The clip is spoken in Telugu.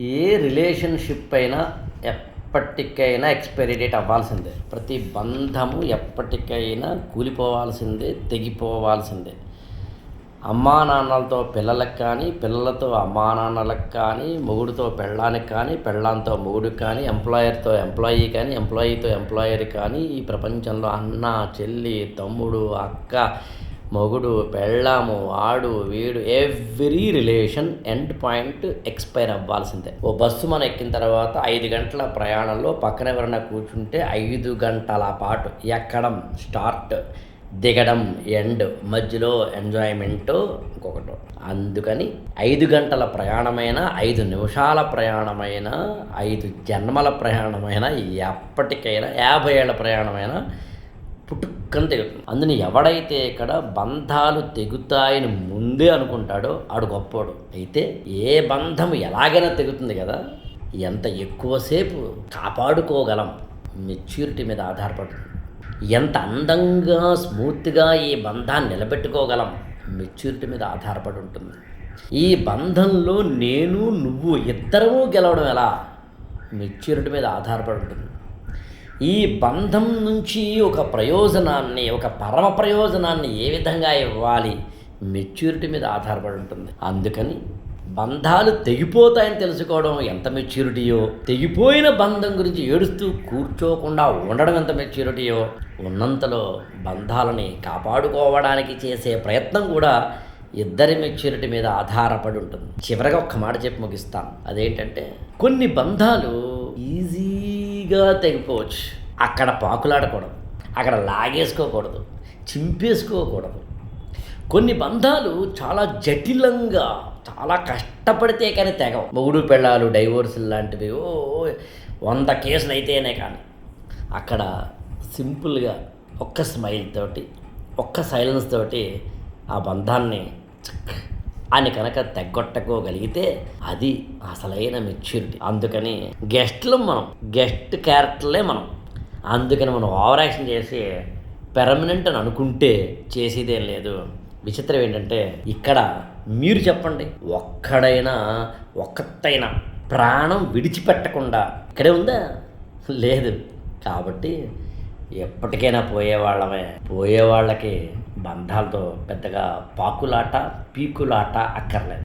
ఏ రిలేషన్షిప్ అయినా ఎప్పటికైనా ఎక్స్పైరీ డేట్ అవ్వాల్సిందే. ప్రతి బంధము ఎప్పటికైనా కూలిపోవాల్సిందే, తెగిపోవాల్సిందే. అమ్మా నాన్నలతో పిల్లలకు కానీ, పిల్లలతో అమ్మా నాన్నలకు కానీ, మొగుడితో పెళ్ళానికి కానీ, పెళ్ళాంతో మొగుడికి కానీ, ఎంప్లాయర్తో ఎంప్లాయీ కానీ, ఎంప్లాయీతో ఎంప్లాయర్ కానీ, ఈ ప్రపంచంలో అన్న, చెల్లి, తమ్ముడు, అక్క, మొగుడు, పెళ్ళాము, ఆడు, వీడు, every relation end point expire అవ్వాల్సిందే. ఓ బస్సు మనం ఎక్కిన తర్వాత 5 గంటల ప్రయాణంలో పక్కన ఎవరైనా కూర్చుంటే 5 గంటల పాటు ఎక్కడం స్టార్ట్, దిగడం ఎండ్, మధ్యలో ఎంజాయ్మెంటు ఇంకొకటి. అందుకని 5 గంటల ప్రయాణమైన, 5 నిమిషాల ప్రయాణమైన, 5 జన్మల ప్రయాణమైన, ఎప్పటికైనా 50 ఏళ్ల ప్రయాణమైన పుట్టుక్కని తెగుతుంది. అందుని ఎవడైతే ఇక్కడ బంధాలు తెగుతాయని ముందే అనుకుంటాడో ఆడు గొప్పోడు. అయితే ఏ బంధం ఎలాగైనా తెగుతుంది కదా, ఎంత ఎక్కువసేపు కాపాడుకోగలం మెచ్యూరిటీ మీద ఆధారపడుతుంది. ఎంత అందంగా స్మూత్గా ఈ బంధాన్ని నిలబెట్టుకోగలం మెచ్యూరిటీ మీద ఆధారపడి ఉంటుంది. ఈ బంధంలో నేను నువ్వు ఇద్దరము గెలవడం ఎలా మెచ్యూరిటీ మీద ఆధారపడి ఉంటుంది. ఈ బంధం నుంచి ఒక ప్రయోజనాన్ని, ఒక పరమ ప్రయోజనాన్ని ఏ విధంగా ఇవ్వాలి మెచ్యూరిటీ మీద ఆధారపడి ఉంటుంది. అందుకని బంధాలు తెగిపోతాయని తెలుసుకోవడం ఎంత మెచ్యూరిటీయో, తెగిపోయిన బంధం గురించి ఏడుస్తూ కూర్చోకుండా ఉండడం ఎంత మెచ్యూరిటీయో, ఉన్నంతలో బంధాలని కాపాడుకోవడానికి చేసే ప్రయత్నం కూడా ఇద్దరి మెచ్యూరిటీ మీద ఆధారపడి ఉంటుంది. చివరగా ఒక్క మాట చెప్పి ముగిస్తాను. అదేంటంటే, కొన్ని బంధాలు ఈజీగా తెగిపోవచ్చు. అక్కడ పాకులాడకూడదు, అక్కడ లాగేసుకోకూడదు, చింపేసుకోకూడదు. కొన్ని బంధాలు చాలా జటిలంగా, చాలా కష్టపడితే కానీ తెగవు. మొగుడు పెళ్ళాలు డైవోర్సులు లాంటివి 100 కేసులు అయితేనే కానీ అక్కడ సింపుల్గా ఒక్క స్మైల్ తోటి, ఒక్క సైలెన్స్ తోటి ఆ బంధాన్ని అని కనుక తెగొట్టుకోగలిగితే అది అసలైన మెచ్యూరిటీ. అందుకని గెస్ట్ క్యారెక్టర్లే మనం. అందుకని మనం ఓవర్ యాక్షన్ చేసి పెర్మనెంట్ అని అనుకుంటే చేసేదేం లేదు. విచిత్రం ఏంటంటే, ఇక్కడ మీరు చెప్పండి, ఒక్కటైనా ప్రాణం విడిచిపెట్టకుండా ఇక్కడే ఉందా? లేదు. కాబట్టి ఎప్పటికైనా పోయేవాళ్ళకి బంధాలతో పెద్దగా పాకులాట, పీకులాట అక్కర్లేదు.